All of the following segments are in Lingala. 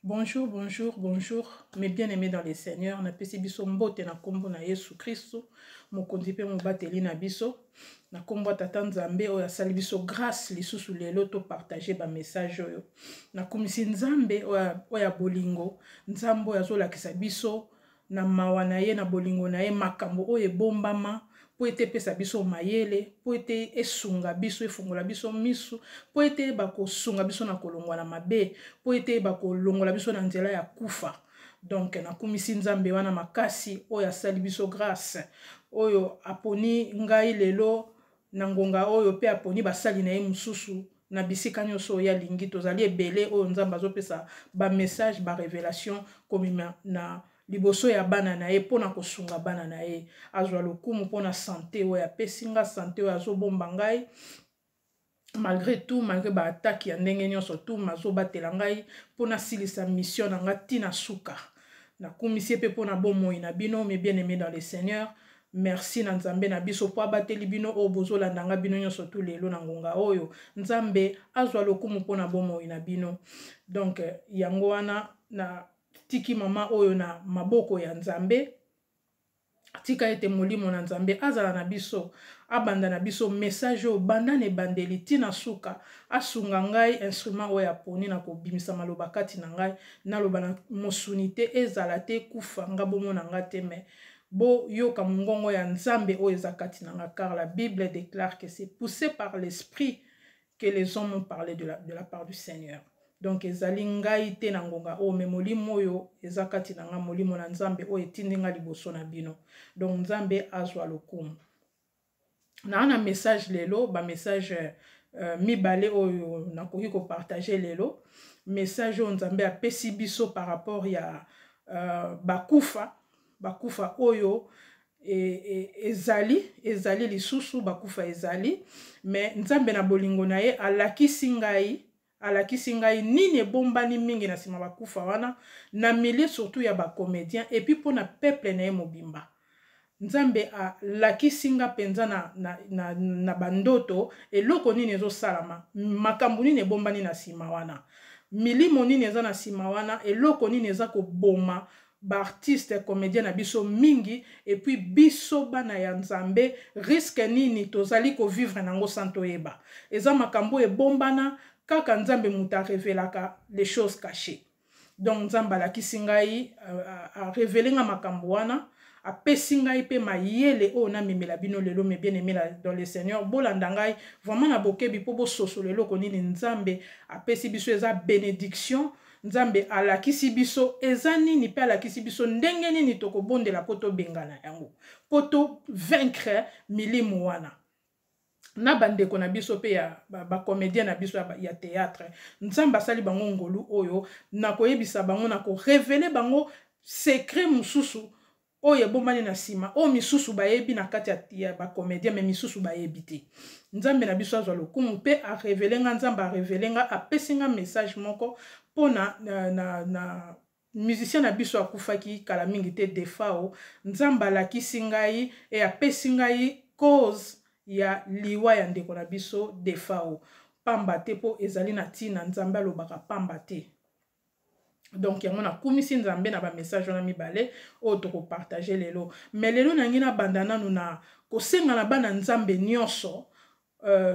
Bonjour, bonjour, bonjour, mes bien-aimés dans les Seigneurs. Na pesi biso mbote na kombo na Yesu Kristo. Mokonzi pe mobateli na biso. Na kombo tata Nzambe oyo asali biso grâce lisusu lelo to partager ba message oyo. Na komisi Nzambe oya bolingo. Nzambe oyo azolakisa biso na mawa na ye na bolingo na ye makambo oyo ebombama. Po ete pesa biso mayele, po ete esunga biso, efungola biso misu, po ete bako sunga biso na kolongwa na mabe, po ete bako longola biso na nzela ya kufa. Donc na kumisi Nzambe wana makasi oyo asali biso grâce, oyo aponi ngai lelo na ngonga oyo pe aponi basali na ye mususu na bisika nyonso ya lingi tozali ebele oyo Nzambe azopesa ba message ba révélation komima na liboso ya bana na ye pona kosunga bana na ye azwa lokumu pona santé oyo apesi nga santé oyo azobomba ngai malgré tout malgré ba attaque ya ndenge nyonso tout mazobatela ngai pona silisa mission na nga tina suka na kumisi pe pona bomoi na bino mes bien-aimés dans le Seigneur. Merci na Nzambe na biso po abateli bino o bozolanda nga bino nyonso tout lelo na ngonga oyo Nzambe azwa lokumu pona bomoi na bino. Donc yango wana na tiki mama oyo na maboko ya Nzambe tika ete molimo na Nzambe azala na biso abanda na biso message o banda ne bandeli tina suka asunga ngai instrument oyo aponi na kobimisa maloba kati na ngai na loba na mosunite ezala te kufa nga bomo na nga te me bo yoka mongongo ya Nzambe oyo eza kati na nga car la Bible déclare que c'est poussé par l'esprit que les hommes ont parlé de la part du Seigneur. Donc ezali ngai te na ngonga o me molimo oyo eza kati na nga molimo na Nzambe oyo etindi nga liboso na bino. Donc Nzambe azwa lokumu. Na message lelo ba message mibale oyo nakoki ko partager lelo. Message oyo Nzambe apesi biso par rapport ya bakufa oyo ezali lisusu bakufa ezali mais Nzambe na bolingo na ye alakisi ngai nini ebombani mingi na sima bakufa wana na milieu surtout ya ba comédien et puis pona peuple na ye mobimba. Nzambe alakisi nga penza na bandoto eloko nini ezosalama makambo nini ebombani na sima wana milimo nini eza na sima wana eloko nini eza koboma ba artiste comédien na biso mingi et puis biso bana ya Nzambe risque nini tozali ko vivre nango santo yeba eza makambo ebombana kaka Nzambe muta révélaka les choses cachées. Donc Nzambe alakisi ngai a révélé nga makambo wana apesi ngai pe mayele o na memela bino lelo me bien-aimé dans le Seigneur bolanda ngai vraiment na bokebi po bososo lelo konini Nzambe apesi biso eza bénédiction. Nzambe alakisi biso eza nini pe alakisi biso ndenge nini tokobondela poto bengana yango poto vaincre milimo wana na bandeko na biso pe ya ba comédien na biso ya théâtre Nzambe asali bango ngolu oyo na koyebisa bango na ko révéler bango secret mususu oyo ebombani na sima o misusu bayebi na kati ya ba comédien mais misusu bayebi te. Nzambe na biso azwa lokumu pe a révéler nga Nzambe a révéler nga apesi nga message moko pona na musicien na biso akufaki kala mingi te Defao. Nzambe alakisi ngai e apesi ngai cause ya liwa ya ndeko na biso Defao pamba te po ezali na tina Nzambe alobaka pamba te. Donc yango na kumisi Nzambe na ba message na mibale oyo toko partager lelo mais lelo nangi na bandana na kosenga na bana Nzambe nyonso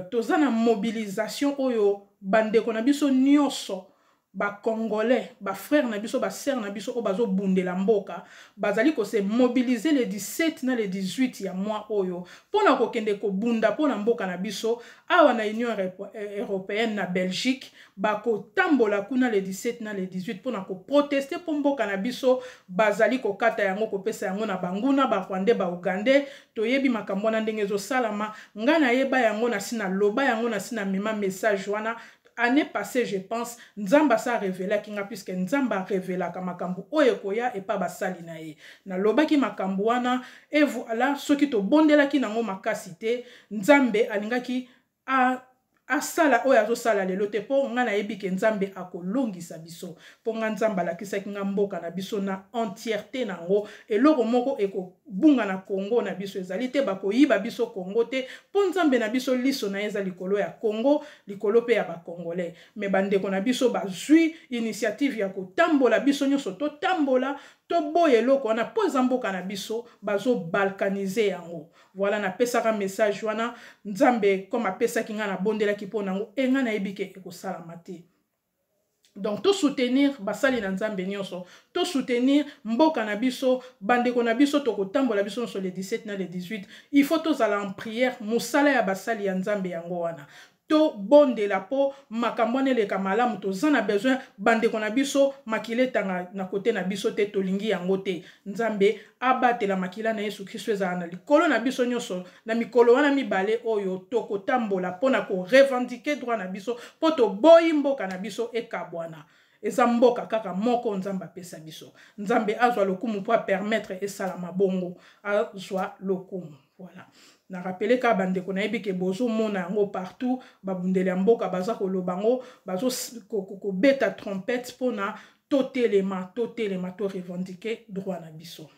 toza na mobilisation oyo bandeko na biso nyonso ba congolais ba frères na biso ba sœurs na biso o bazo bundela mboka bazali ko se mobiliser le 17 na le 18 ya mois oyo pona ko kende ko bunda pona mboka na biso awa na Union européenne na Belgique ba ko tambola kuna le 17 na le 18 pona ko protester po mboka na biso bazali ko kata yango ko pesa yango na banguna ba Rwandais ba Ugandais toyebi makambo na ndenge zo salama ngana yeba yango na sina loba yango na sina mema message wana. Année passée, je pense, Nzamba sa révélé kinga puisque Nzamba révéla ka makambu oyo koya et pas basali na ye. Na loba ki makambu wana et voilà ceux qui to bondela ki nango makasite Nzambe alingaki asala oyo azosala lelo te po nga nayebi ke Nzambe akolongisa biso po nga Nzamba lakisa kinga mboka na biso na entièreté nango eloko moko bunga na Congo na biso ezali te bako yiba biso Congo te po nzambe na biso liso na eza likolo ya Congo likolo pe ya ba Congolais mais bandeko na biso bazwi initiative ya kotambola biso nyonso to tambola to boye eloko wana po eza mboka na biso bazo balkaniser yango voilà na pesaka message wana nzambe comme apesaki nga na bondelaki po nango enga na yebike ekosalama te. Donc, to soutenir basali na nzambe nyonso, to soutenir mboka na biso, bandeko na biso, to kotambola biso sur les 17 na les 18. Il faut tous aller en prière, musala ya basali ya nzambe yango wana. To bonde la po makambone le kamalamu to zana besoin bandeko na biso makileta na kote na biso te tolingi yango te. Nzambe abate la makila na Yesu Kristo eza na likolo na biso nyonso na mikolo wana mibale oyo to kotambola pona ko revendiquer droit na biso po to boyi mboka na biso ekabwana. Eza mboka kaka moko nzambe apesa biso. Nzambe azwa lokumu po permettre esalama bongo azwa lokumu. Voilà. Na rappelé ka bandeko na yebi ke bozo mona yango partout babundele ya mboka baza kolobango bazo ko beta trompette pona totelema to revendiquer droit na biso.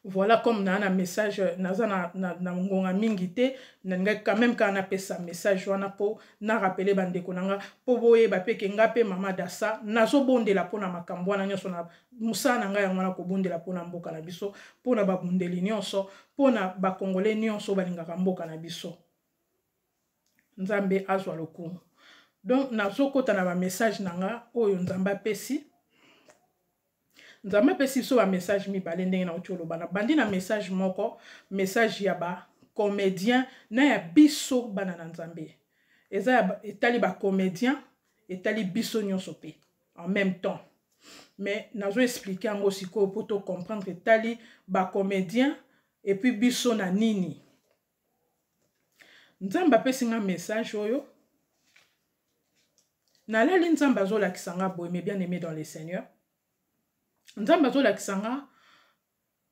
Voilà comme na un message naza na ngonga mingi te na quand même quand na pesa message wana po na rappeler bandeko nanga po boye ba peke ngape mama dasa nazo bondela pona makambo wana nyonso na musana nga yango na ko bondela pona mboka na biso pona babundeli nyonso pona ba congolais nyonso balingaka mboka na biso. Nzambe azwa lokumu. Donc nazo kota na ba message nanga oyo nzamba pesi. Nzamba pesi so ba message mi balende na otolo bana bandi na message moko message ya ba comédien na ya biso bana na nzambe eza ya etali ba comédien etali biso nyonso pe en même temps mais nazo expliquer ngo siko pour to comprendre etali ba comédien et puis biso na nini. Nzamba pesi nga message oyo na leli nzamba zo la kisanga boy mais bien aimé dans le Seigneur. Nzamba zo la kisanga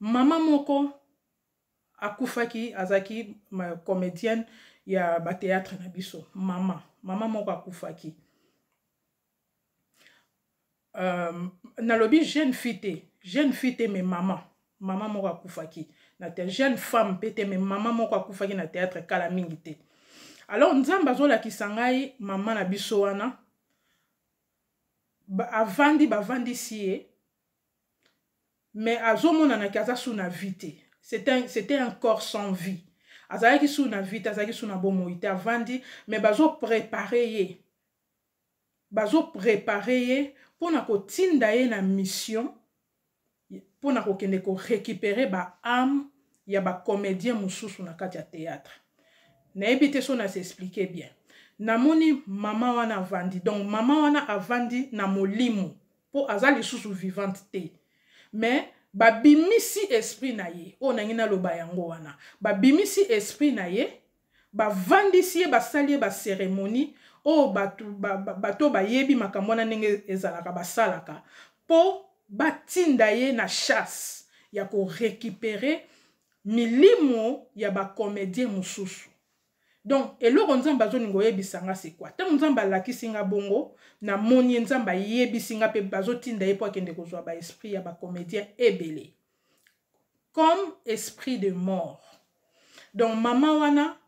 mama moko akufaki azaki ma comédienne ya ba théâtre na biso mama moko akufaki na lobi jeune fille mais mama moko akufaki na te jeune femme pete mais mama moko akufaki na théâtre kala mingi te. Alors nzamba zo la kisangai mama na biso wana bavandi siye mais azomona na kaza suna vite. C'était un corps sans vie. Azalaki suna vite, azalaki suna bomoite avandi, mais bazo préparer pour na ko tinda ye na mission pour na ko kende ko récupérer ba âme ya ba comédien mususu na kati ya théâtre. Na ebite so na s'expliquer bien. Namoni mama wana avandi, donc mama wana avandi na molimo po azali susu vivante te. Mais babimisi esprit na ye o nangina loba yango wana babimisi esprit na ye bavandisi ye basali ba cérémonie o bato bayebi makambo na ndenge ezalaka basalaka po batinda ye na chasse ya ko récupérer milimo ya ba comédien mususu. Donc eloko nzamba zo ningo yebisanga c'est quoi tant nzamba lakisinga bongo na moni nzamba yebisinga pe bazotinda ye po akende kozwa ba esprit ya ba comédien ebele comme esprit de mort. Donc mama wana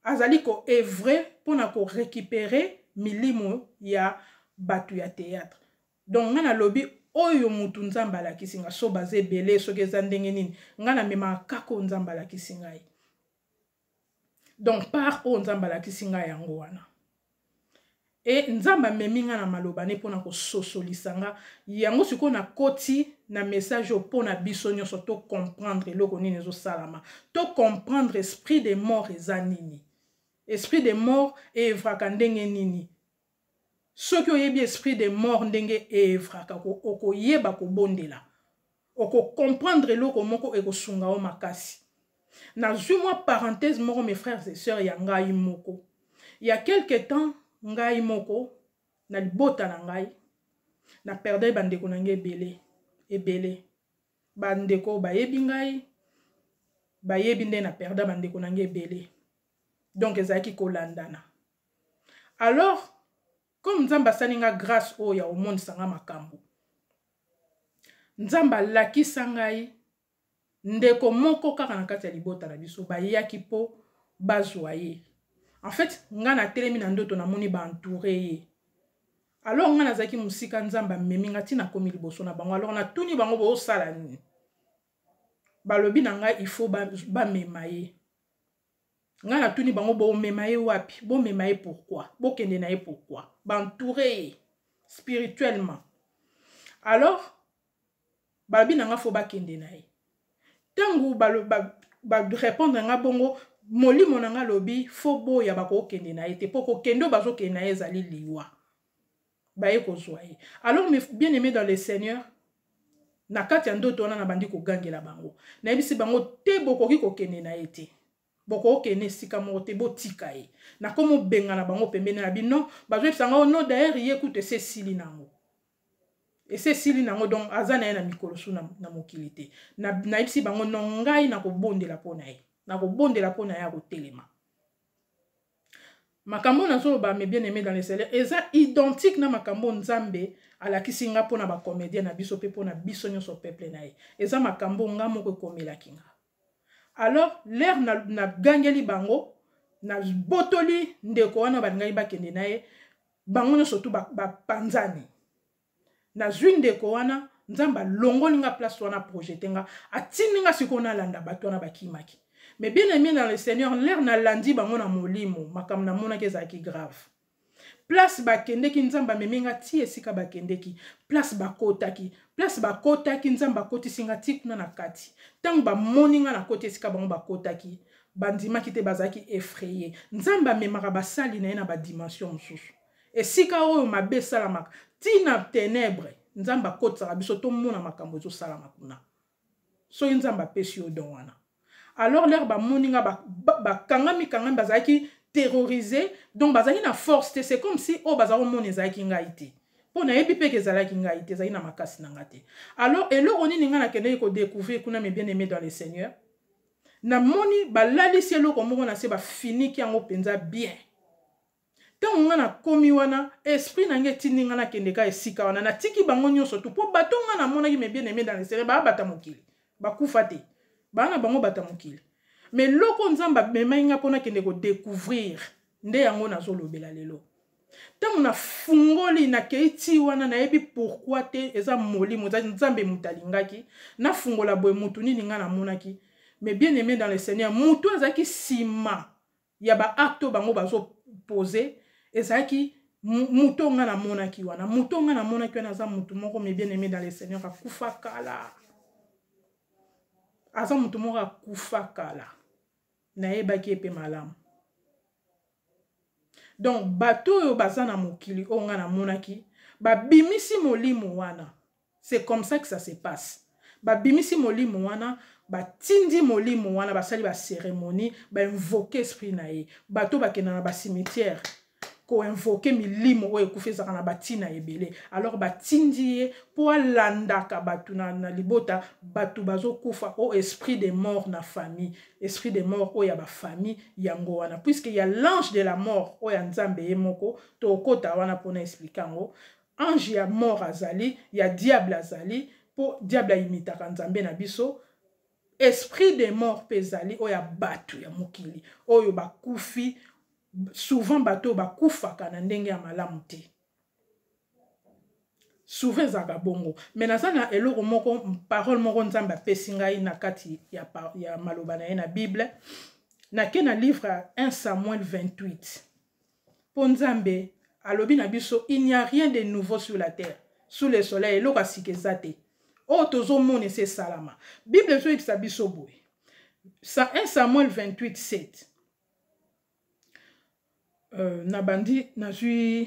azali ko œuvrer pour na ko récupérer milimo ya batu ya théâtre. Donc ngana lobi oyo mutu nzamba lakisinga so baze ebele so keza ndenge nini ngana mema kako nzamba lakisinga ye. Donc par o nzamba la kisinga yango wana et nzamba meminga na maloba ne pona ko sosolisanga yango siko na koti na message o pona biso nyonso to comprendre eloko nini zo salama to comprendre esprit de mort eza nini esprit de mort evraka ndenge nini soki oyebi esprit de mort ndenge evraka oko yeba ko bondela oko comprendre eloko moko ekosunga o makasi. Na moi parenthèse moko mes frères et sœurs ya ngai moko. Il y a quelque temps ngai moko na libota na ngai na perdre bandeko na ngai ebele. Bandeko bayebi ngai bayebi nde na perdre bandeko na ngai ebele. Donc ezaki kolandana. Alors comme nzamba saninga grâce o ya omoni sanga makambo. Nzamba lakisa ngai ndeko moko kaka na kati ya libota na biso bayaki po bazwa ye. En fait nga na telemi na ndoto namoni ba entouré ye. Alors nga nazaki musika nzamba memi nga tina komi liboso na bango. Alors na tuni bango bo sala nini. Balobi na nga il faut ba mema ye. Nga na tuni bango bo mema ye wapi? Bo mema ye pourquoi? Bo kende na ye pourquoi? Ba entouré spirituellement. Alors balobi na nga faut ba kende na ye. Tangu ba répondre nga bongo molimo na nga lobi faut boya bako kende na ye te poko kendo bazo kende na ye zali liwa. Baye ko zoye. Alors mes bien aimés dans le Seigneur, na kati ya ndoto wana na bandi ko gangela bango. Na yebisi bango te bokoki ko kende na ye te. Boko kende sika moko te botika ye. Na komo benga na bango pembeni na bino, bazo sanga no d'ailleurs écoute c'est sili nango. Et c'est sili nango donc azana ye na mikolo su na mokili te. Na yebisi bango no ngai na ko bondela pona ye. Na ko bondela pona ye ko telema. Makambo nazo ba me bien aimé dans les Seigneur eza identique na makambo nzambe ala kisinga pona ba comédien na biso pe pona biso nyoso peuple na ye. Eza makambo nga moko komela kinga. Alors l'air na gangeli bango na botoli ndeko wana ba ngai ba kende na ye bango nyoso tu ba panzani. Na zwi ndeko wana nzamba longoli nga place wana projeter nga atindi nga sikona landa bato wana bakimaki. Mais bien aimé dans le Seigneur, l'air na landi bango na molimo, makam na mona kezaki grave. Place bakende ki nzamba memenga ti esika bakende ki, place bakotaki nzamba koti singa ti kuna na kati. Tangu ba moninga na koti esika bango bakotaki, bandima ki te bazaki effrayé. Nzamba memaka basali na ye na ba dimension mosusu. Esika oyo mabe salamaka, ti na ténèbre, nzamba kotaka biso to mona makambo ezo salama kuna. So nzamba pesi o don wana. Alors l'air ba moninga ba kangami bazaki terrorisé donc bazaki na force c'est comme si o bazako moni ezaki ngaite pona yebi pe ke zalaki ngaite zaki na makasi na ngate. Alors elo oni ninga na kende ko découvrir kuna mes bien-aimés dans le Seigneur na moni balali cielo ko moko na se ba fini ki yango penza bien. Tant nga na komi wana esprit na nge tininga na kende ka esika wana na tiki bango nyoso tu po batonga na mona ki mes bien-aimés dans le Seigneur ba bata mokili ba kufate. Bana bango bata mokili. Mais loko nzamba memainga pona kende ko découvrir nde yango nazo lobela lelo. Tangu na fungoli na keiti wana na yebi pourquoi te eza molimo za nzambe mutalingaki na fungola boye mutu nini nga na monaki. Mais bien aimé dans le Seigneur mutu azaki sima ya ba acte bango bazo poser ezaki mutu nga na monaki wana mutu nga na monaki wana za mutu moko mais bien aimé dans le Seigneur akufa kala. Aza mutu moko akufa kala na yebaki epe malamu. Donc bato yo baza na mokili o nga na monaki ba bimisi molimo wana. C'est comme ça que ça se passe. Ba bimisi molimo wana ba tindi molimo wana basali ba cérémonie ba invoquer esprit na ye. Bato bakena na ba cimetière ko invoquer milimo o ekufezaka na batina ebele. Alors batindi ye po landaka batu na libota batu bazo kufa o esprit de mort na famille, esprit de mort o ya ba famille yango wana puisque y a l'ange de la mort o ya nzambe ye moko to kota wana pona expliquer ngo ange ya mort azali ya diable azali po diable imitaka nzambe na biso. Esprit de mort pezali o ya batu ya mokili oyo bakufi souvent bato bakufaka na ndenge ya malamu te. Souvent zaka bongo. Mais nazana eloko moko parole moko nzamba pesi ngai na kati ya maloba na ye na Bible. Na ke na livre 1 Samuel 28. Po nzambe alobi na biso il n'y a rien de nouveau sur la terre. Sous le soleil eloko asikeza te. O tozo mone se salama. Bible so itisa biso boye. 1 Samuel 28 7. Na bandi na zui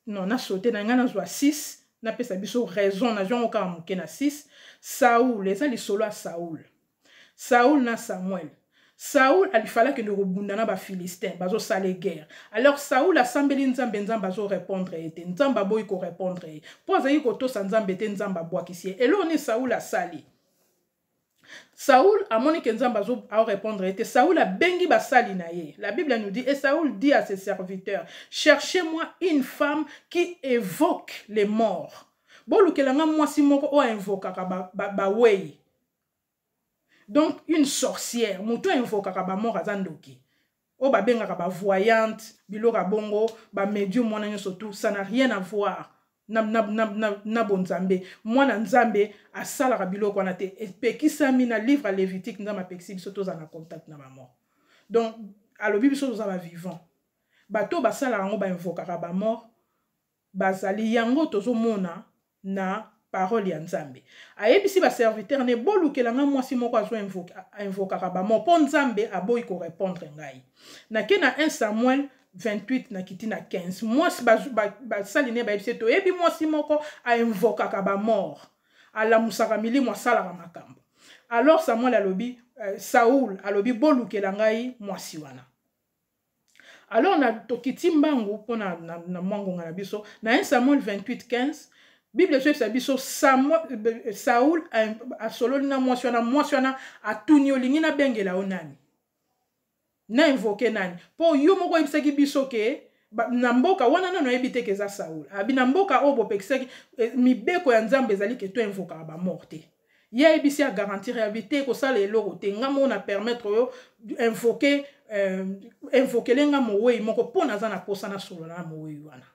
non na sauté na ngana zwa 6 na pesa biso raison na jongo ka moke na 6. Saoul eza li solo a Saoul na Samuel. Saoul alifala que le rebunda na ba Philistin bazo sale guerre. Alors Saoul a sambeli nzambe nzamba zo répondre ete nzamba boy ko répondre e po za yiko to sa nzambe te nzamba bwa kisie elo ni Saoul a sali. Saoul a moni que nzamba zo a répondre ete Saoul a bengi basali na ye. La Bible nous dit et Saoul dit à ses serviteurs cherchez-moi une femme qui évoque les morts. Bolukelanga mwasi moko o invoka ba wei Donc une sorcière mutu invokaka ba mort azandoki o ba bengaka ba voyante biloka bongo ba médium mwana nyoso tout, ça n'a rien à voir na bonzambe. Mwana nzambe asalaka biloko wana te epekisami na livre Lévitique nzambe apekisi biso toza na contact na ba mort. Donc alobi biso toza ba vivant bato basalaka yango ba invokaka ba mort bazali yango tozomona na parole ya nzambe. Ayebisi ba serviteur ne bolukelanga mwasi moko azo invokaka ba mort po nzambe aboyi ko répondre ngai. Na ke na 1 Samuel 28 na kiti na 15 mwasi basaline bayebisi to yebi mwasi moko a invokaka ba mort alamusaka milimo asalaka makambo. Alors Samuel alobi Saoul alobi bolukela ngai mwasi wana. Alors na tokiti mbangu pona na mwango na biso na 1 Samuel 28:15 Bible se biso Saoul a sololi na mwasi wana atuni olingi na bengela onani na invoke nani po yo moko yebisaki biso ke na mboka wana nano yebite ke za Saoul abi na mboka obo pekisaki mibeko ya nzambe ezali ke to invoka ba morte ya yebisi a garantir habiter ko sala eloko te ngamo na permettre yo invoquer lenga mowe moko pona za na posa na solo na mowe wana.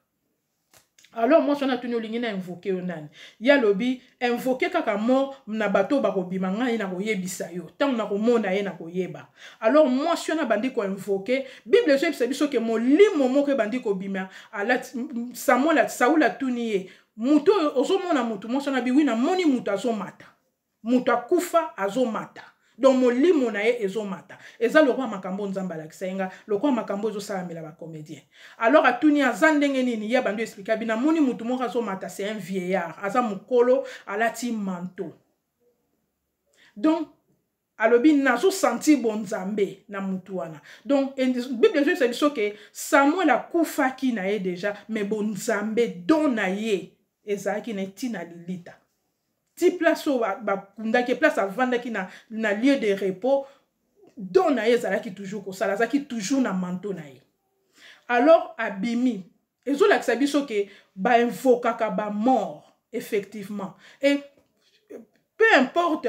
Alors moi sona tuni olingi na invoquer onani ya lobi invoquer kaka mo na bato ba kobima ngai na koyebisa yo tant na komona ye na koyeba. Alors moi sona bandi ko invoquer Bible se biso ke molimo moko bandi ko bima ala Saoul atuni ye muto ozomona mutu mo sona biwi na moni mutu azomata mutu akufa azomata. Donc molimo na ye ezomata eza lokwa makambo nzamba la kisenga lokwa makambo zo salamela ba comédien. Alors atuni azandenge nini ya bando expliquer bina moni mutu moko azomata c'est un vieillard aza mukolo alati manteau. Donc alobi nazo senti bonzambe na mutu wana. Donc Bible je sais biso ke Samuel akufa ki na ye déjà mais bonzambe don na ye ezaki na tina lilita. Ti place au ndake place avanda ki na lieu de repos don na yezala ki toujours ko sala zaki toujours na manteau na ye. Alors abimi ezo la biso ke ba invokaka ba mort effectivement et peu importe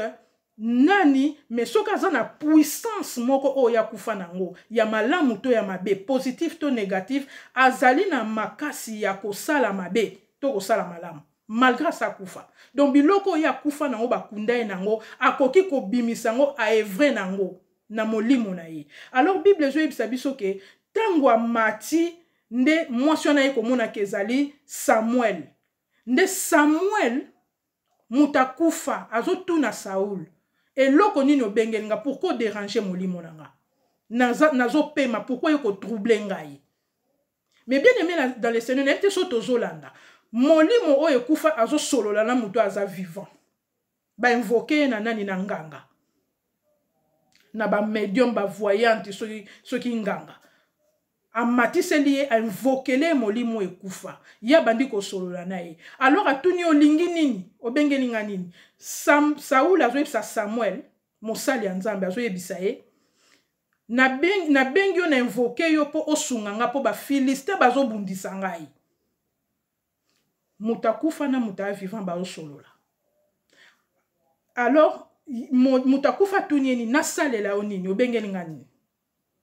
nani mais soka za na puissance moko o ya kufa nango ya malamu to ya mabe positif to négatif azali na makasi ya ko sala mabe to ko sala malamu malgré sa kufa. Donc biloko ya kufa nango bakunda ye nango akoki ko bimisango a evre nango na molimo na ye. Alors Bible zo yebisa biso ke tango mati nde mwasi na ye komona kezali Samuel. Nde Samuel mutakufa azotuna Saoul. Eloko nini obengelinga pourquoi déranger molimo nanga? Nazo pema pourquoi yoko troubler ngai? Mais bien aimé dans le Seigneur n'était soto zolanda. Molimo o ekufa azo solola na mutu aza vivant. Ba invoquer na nani na nganga. Na ba médium ba voyante soki nganga. Amatiseli ye a invokele molimo ekufa. Ya bandi ko solola na ye. Alors atuni olingi nini? Obengeli nga nini? Saoul azo yebisa Samuel, mosali ya nzambe azo yebisa ye. Na bengi yo na invoke yo po osunganga po ba Filistin bazo bundisa ngai. Mutakufa na muta vivant ba osolola. Alors mutakufa tunieni na salela onini obengeli nga nini?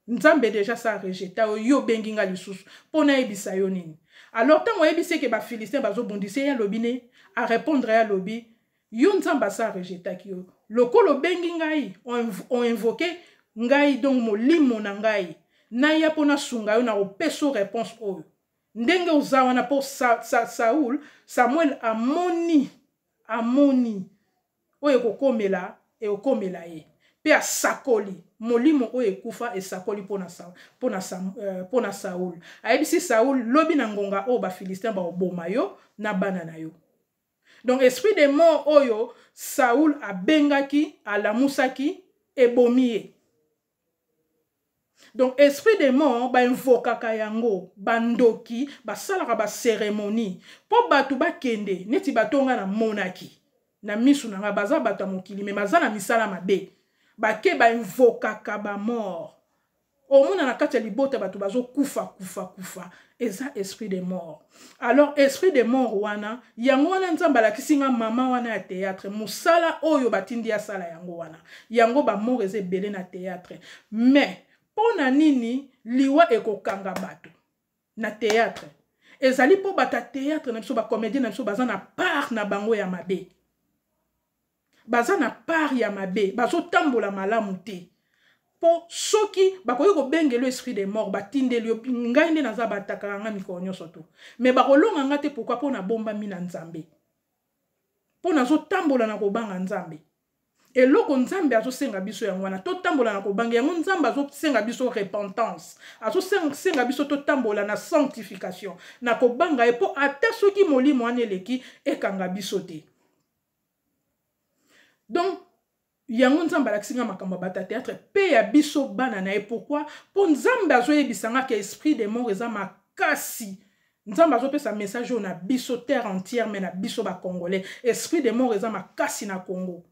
Nzambe déjà sa rejeta yo bengi nga lisusu pona ebisa yo nini. Alors tango ebise ke ba Filistin bazo bundisa ya lobine a répondre ya lobi yo nzamba sa rejeta ki yo. Lokolo bengi ngai on invoqué ngai donc molimo na ngai na ya pona sunga yo na opeso réponse oyo. Ndenge uzawana po Samuel amoni oyo kokomela e okomela ye pe asakoli molimo oyo ekufa esakoli pona Saoul ayebisi Saoul lobi na ngonga oyo ba Filistin ba oboma yo na bana na yo. Donc esprit de mort oyo Saoul abengaki alamusaki ebomi ye. Donc esprit de mort ba invokaka yango bandoki basalaka ba cérémonie po batu bakende neti batonga na monaki na misu na baza batu mokili me bazana misala mabe bake ba invokaka ba mort Au moins na kati ya libota bato bazo kufa. Eza esprit de mort. Alors esprit de mort wana yango wana nzamba la kisinga mama wana ya théâtre musala oyo batindi ya sala yango wana. Yango ba mort eze belé na théâtre. Mais pona nini liwa ekokanga bato na théâtre. Ezali po bata théâtre na biso ba comédien na biso baza na part na bango ya mabe. Baza na part ya mabe, bazo tambola malamu te. Po soki bakoki kobengelo esprit de mort batindeli yo ngai nde naza bataka nga mikolo nyonso to. Mais bakolonga nga te pourquoi po na bomba mina nzambe. Po nazo tambola na kobanga nzambe. Eloko nzambe azo senga biso yango wana to tambola na kobanga yango nzambe azo senga biso repentance. Azo senga biso to tambola na sanctification. Na kobanga epo ata soki molimo wana eleki ekanga biso te. Donc yango nzambe alakisinga makambo bata théâtre pe ya biso bana na ye pourquoi po nzambe azo yebisanga ke esprit de mort eza makasi. Nzambe azo pesa message na biso terre entière mais na biso ba congolais esprit de mort eza makasi na Congo.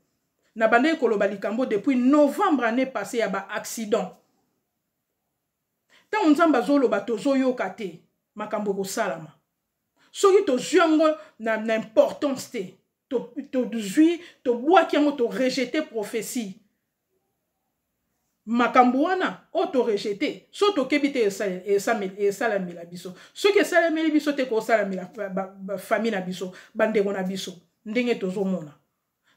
Na bande koloba likambo depuis novembre année passée ya ba accident. Ta nzambe azo loba tozo yoka te makambo ko salama. Soki to zwango na importance te. To jui, to bois qui to rejeté prophétie. Makambo wana o to rejeté. So to kebite esalami la biso. So ke salami biso te ko salami la famille na biso, bandeko na biso. Ndenge tozo mona.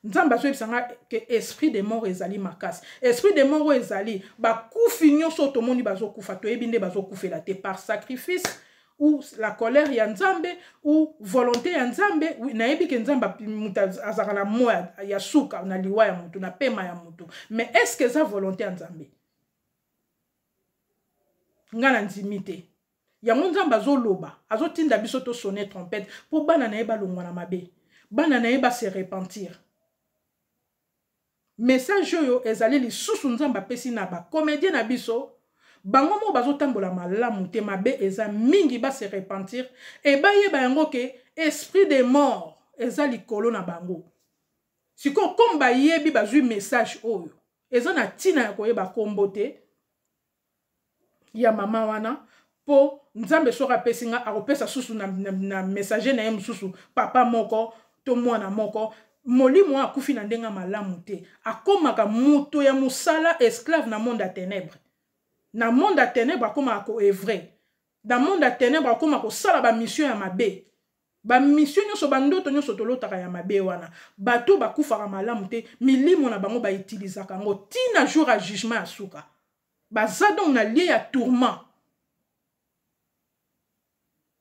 Nzamba so ebisanga ke esprit de mort ezali makasi. Esprit de mort ezali ba kufi nyonso to moni bazo kufa to ebinde bazo kufela te par sacrifice. Ou la colère ya nzambe ou volonté ya nzambe na yebi ke nzamba azaka na moya ya suka na liwa ya mutu na pema ya mutu mais est-ce que ça volonté ya nzambe ngana nzimite yango nzamba azoloba azotinda biso to sonner trompette pour bana na yeba longwa na mabe bana na yeba se repentir message yo ezali lisusu nzamba pesi na ba comédien na biso bango mo bazo tambola malamu te mabe eza mingi ba se repentir et ba yeba yango ke esprit de mort eza likolo na bango siko comme ba yebi bazui message oyo eza na tina ya koyeba kombo te ya mama wana po nzambe soka pesinga akopesa susu na messager na yem susu papa moko to mwana moko molimo akufi na ndenga malamu te akomaka muto ya musala esclave na monde ya ténèbres. Na monde à ténèbres akoma ko evre. Dans monde à ténèbres akoma ko sala ba mission ya mabe. Ba mission nyonso bandoto nyonso tolotaka ya mabe wana. Bato bakufaka malamu te, milimo na bango ba utilisaka ngo tina jour à jugement asuka. Baza donc na lié ya tourment.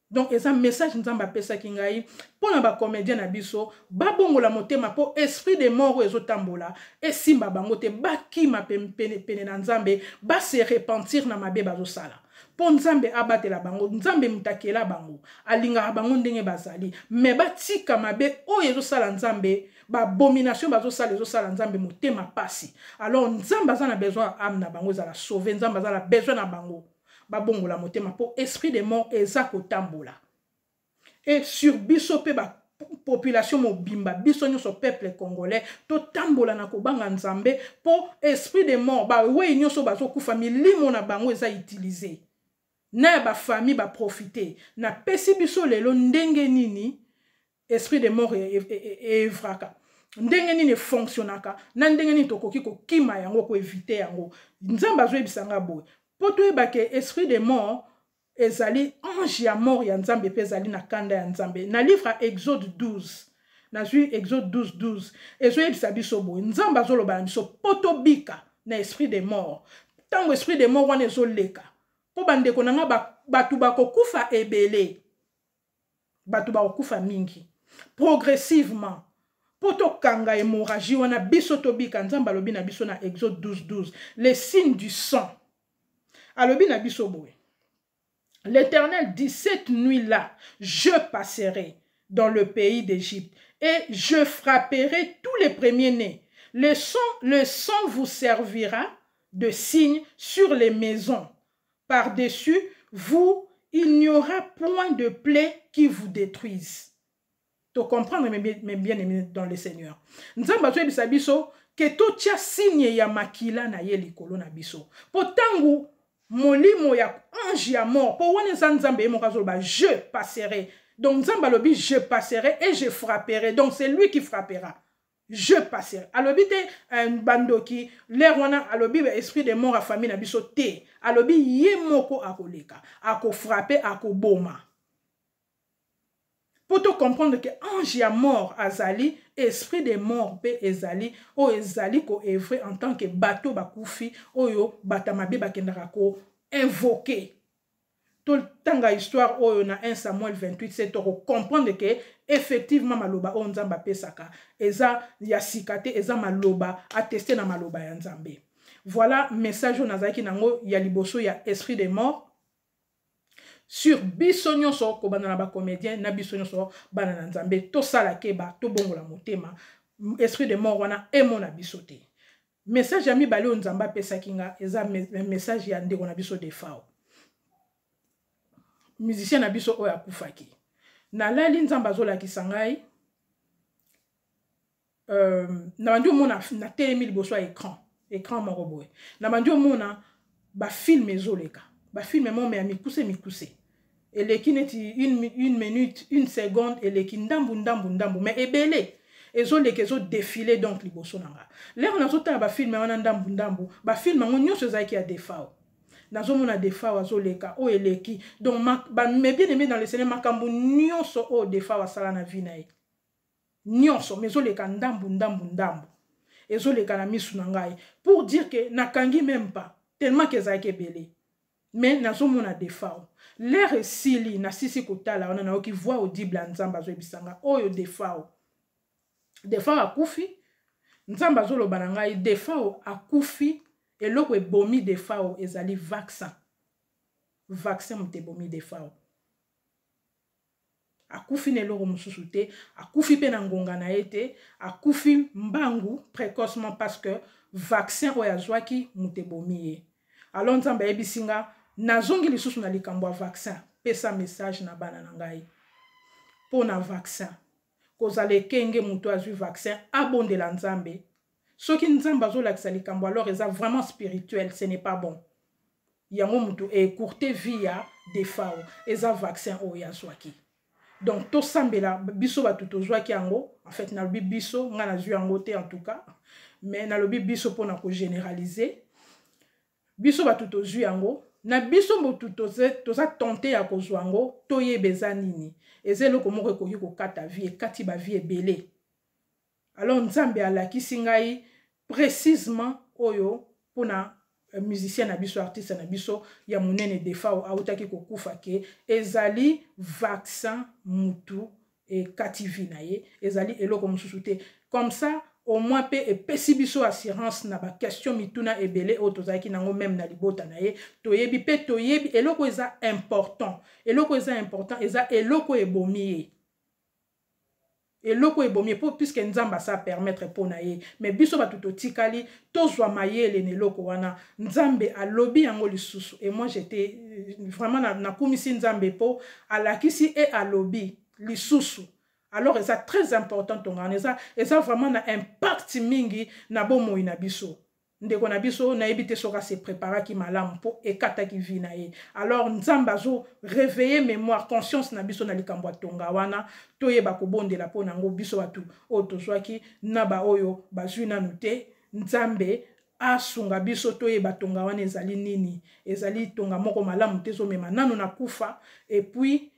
Donc eza message nzamba pesa kingai pona ba comédien na biso ba bongola motema po esprit de mort ezo tambola et simba bango te bakima pene na nzambe ba se repentir na mabe bazo sala po nzambe abatela bango nzambe mutakela bango alinga bango ndenge bazali mais batika mabe oyo ezo sala nzambe ba abomination bazo sala nzambe motema pasi alors nzambe azana besoin âme na bango za la sauver nzambe azana besoin na bango babongola motema po esprit de mort eza kotambola et sur biso pe ba population mobimba biso nyonso peuple congolais to tambola na kobanga nzambe po esprit de mort ba we nyonso bazo kufa milimo na bango eza utiliser na ba famille ba profiter na pesi biso lelo ndenge nini esprit de mort evraka ndenge nini fonctionnaka na ndenge nini tokoki kokima yango ko éviter yango nzamba azo ebisanga boy poto ebake esprit de mort ezali ange ya mort ya nzambe pe ezali na kanda ya nzambe na livre Exode 12 na zui Exode 12 ezo yebisa biso boy nzamba azoloba biso poto bika na esprit de mort tango esprit de mort wana ezoleka po bandeko nanga batu bakokufa ebele batu bakokufa mingi progressivement poto kanga hémorragie wana biso tobika nzamba lobi na biso na Exode 12 les signes du sang alobi na biso boy l'Éternel dit cette nuit-là je passerai dans le pays d'Égypte et je frapperai tous les premiers-nés le sang vous servira de signe sur les maisons par-dessus vous il n'y aura point de plaie qui vous détruise. To comprendre mes bien-aimés dans le Seigneur nzamba zo ebisa biso ke to tia signe ya makila na ye likolo na biso potangu molimo ya ange ya mort po wana eza nzambe ye moko azoloba je passerai. Donc nzambe alobi je passerai et je frapperai. Donc c'est lui qui frappera. Je passerai. Alobi te bandoki l'air wana alobi esprit de mort a famille na biso te. Alobi ye moko akoleka, ako frapper, ako boma. Pour te comprendre que ange ya mort azali, esprit de mort pe ezali, o ezali ko evre en tant que bateau bakufi, oyo batamabe bakendaka ko invoquer. Tout le temps histoire oyo na 1 Samuel 28 c'est pour comprendre que effectivement maloba o nzamba pesaka eza ya sikate eza maloba attesté na maloba ya nzambe. Voilà message on azaki nango ya liboso ya esprit de mort sur biso nyonso ko bana na ba comédien na biso nyonso bana na nzambe to sala keba to bongola motema esprit de mort wana emo na biso te. Message ya mibale o nzamba pesaki nga eza message ya ndeko na biso de fao. Musicien na biso oyo akufaki. Na lali nzamba azolakisa ngai na bandi omona na telemi liboso ya écran moko boye. Na bandi omona ba film ezoleka. Ba film mome ya mikuse. Eleki neti une minute, une seconde eleki ndambu mais ebele ezoleka ezo défiler donc liboso nanga. Lero nazotala ba film wana ndambu ba film ngo nyonso ezaki ya defao. Nazomona defa wazoleka o eleki donc mais bien aimé dans le Seigneur makambu nyonso o defa wasala na vie na ye nyonso mezoleka ndambu ezoleka na misu na ngai pour dire que nakangi même pas tellement que ça ebele mais nazomona defa l'air esili na sisi kotala wana na oki voix audible nzamba zo ebisanga oyo defa akufi nzamba zoloba na ngai defa akufi. Et l'autre est bomi de fao ezali vaccin. Vaccin mte bomi de fao. Akufi ne loro mususu te, akufi pe na ngonga na ete, akufi mbangu précocement parce que vaccin oyazwaki mte bomi ye. Alors nzamba ebisinga nazongi lisusu na likambo vaccin, pesa message na bana na ngai. Pona vaccin. Kozale kenge muto azwi vaccin abondela nzambe. Ce qui nous a likambo alors est vraiment spirituel, ce n'est pas bon. Yango mutu écourté via des fao, eza vaccin o ya swaki. Donc to sambela biso batuto zwaki yango, en fait na lobi biso nga na zwi yango te en tout cas, mais na lobi biso pona ko généraliser. Biso batuto zwi yango, na biso botuto toza tenter ya ko zwango, to yebeza nini. Ezelo ko moko ko yiko kata vie, kati ba vie belé. Alors nzambe alakisi ngai précisément oyo pona musicien na biso artiste na biso ya munene defa o autaki kokufa ke ezali vaccin mutu e kativi na ye ezali eloko mususu te comme ça au moins pe epesi biso assurance na ba question mituna ebele o tozaki nango même na libota na ye toyebi pe toyebi eloko eza important eza eloko ebomi ye. Et loko ebomi puisque nzamba ça permettre pona ye mais biso batuto tikali tozwa mayele ne loko wana nzambe alobi yango lisusu et moi j'étais vraiment na kumisi nzambe po alakisi et alobi lisusu alors ça très important tongana ça vraiment na impact mingi na bomo ina biso ndeko na biso na ebite soka se prépara ki malamu po ekata ki vi na ye. Alors nzamba zo réveiller mémoire conscience na biso na likambo tonga wana toyeba ko bondela po nango biso batu o tozwaki na ba oyo bazwi na nute nzambe asunga biso toyeba tonga wana ezali nini ezali tonga moko malamu te zo mema nanu na kufa et puis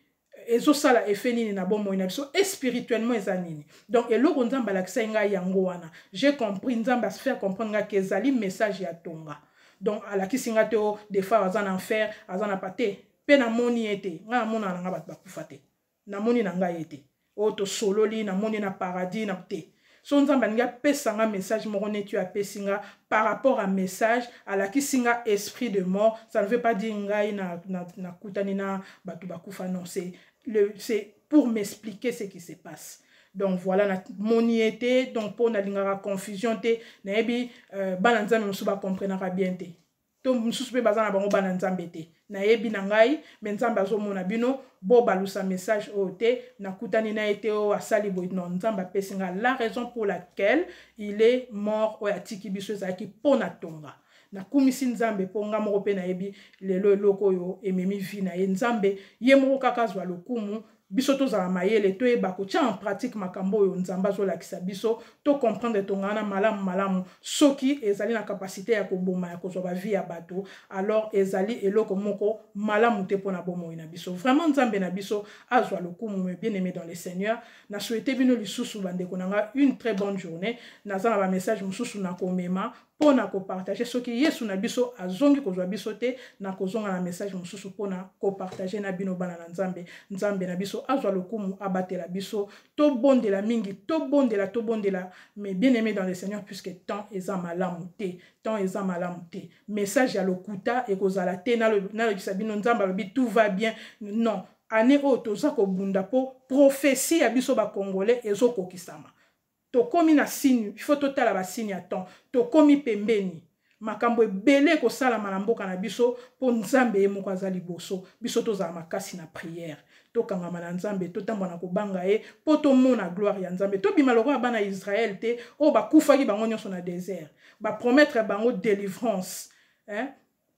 ezo sala effet nini na bomo ina biso et spirituellement ezanini. Donc eloko nzamba lakisa nga yango wana j'ai compris nzamba se faire comprendre que ezali message ya tonga. Donc alakisi nga te des fois azana enfer azana pate pe na moni ete nga mona nga bat bakufa te na moni na nga ete o to sololi na moni na paradis na te. So nzamba nga pesa nga message moko netu ya pesinga par rapport à message alakisi nga esprit de mort. Ça ne veut pas dire ngai na kutani na batu bakufa non, c'est pour m'expliquer ce qui se passe. Donc voilà na moni été donc pour na lingara confusion te na ebi bana nzambe musu ba comprendre bien te to musu pe bazana bango bana nzambe te na ebi na ngai mais nzambe azomona bino bo balusa message o te na kutani na été o asali bo non nzamba pesinga la raison pour laquelle il est mort o atiki biso zaki pona tonga. na kumisi nzambe po nga moko pe na yebi lelo eloko yo ememi vi na ye nzambe ye moko kaka azwa lokumu biso tozala mayele toyeba kotia en pratique makambo oyo nzambe azolakisa biso to comprendre tongana malamu soki ezali na capacité ya koboma ya kozwa bavi ya bato alors ezali eloko moko malamu te mpona bomoi na biso vraiment nzambe na biso azwa lokumu me bien aimé dans le Seigneur na souhaité bino lisusu bandeko nanga une très bonne journée naza na ba message mususu na komema pona ko partager soki Yesu na biso azongi kozwa biso te na kozonga na message mususu pona ko partager na bino bana na nzambe nzambe na biso azwa lokumu abatela biso to bondela mingi to bondela mais bien aimé dans le Seigneur puisque temps eza malamu te message ya lokuta ekozala te na le bisabino nzambe alobi tout va bien non année o toza ko bunda po prophétie ya biso ba congolais ezokokisama tokomi na signe il faut totala ba signe ya temps tokomi pembeni makambo ebele kosalama na mboka na biso po nzambe ye moko aza liboso biso tozala makasi na prière tokangama na nzambe totambola na kobanga ye po tomona gloire ya nzambe tobima lokola bana Israël te oyo bakufaki bango nyonso na désert bapromettre bango délivrance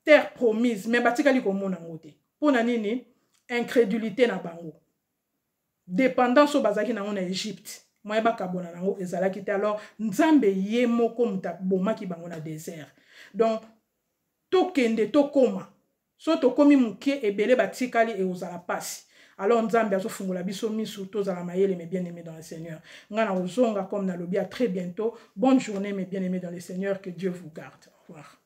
terre promise mais batikali komona yango te mpona nini incrédulité na bango dépendance oyo bazalaki nango na Égypte moye bakabona nango ezalaki te alors nzambe ye moko muta bomaki bango na désert donc tokende tokoma so tokomi muke ebele batikali e ozala pasi alors nzambe azofungola biso misu tozala mayele mais bien aimé dans le Seigneur ngana ozonga comme na lobi à très bientôt bonne journée mes bien aimés dans le Seigneur que Dieu vous garde au revoir.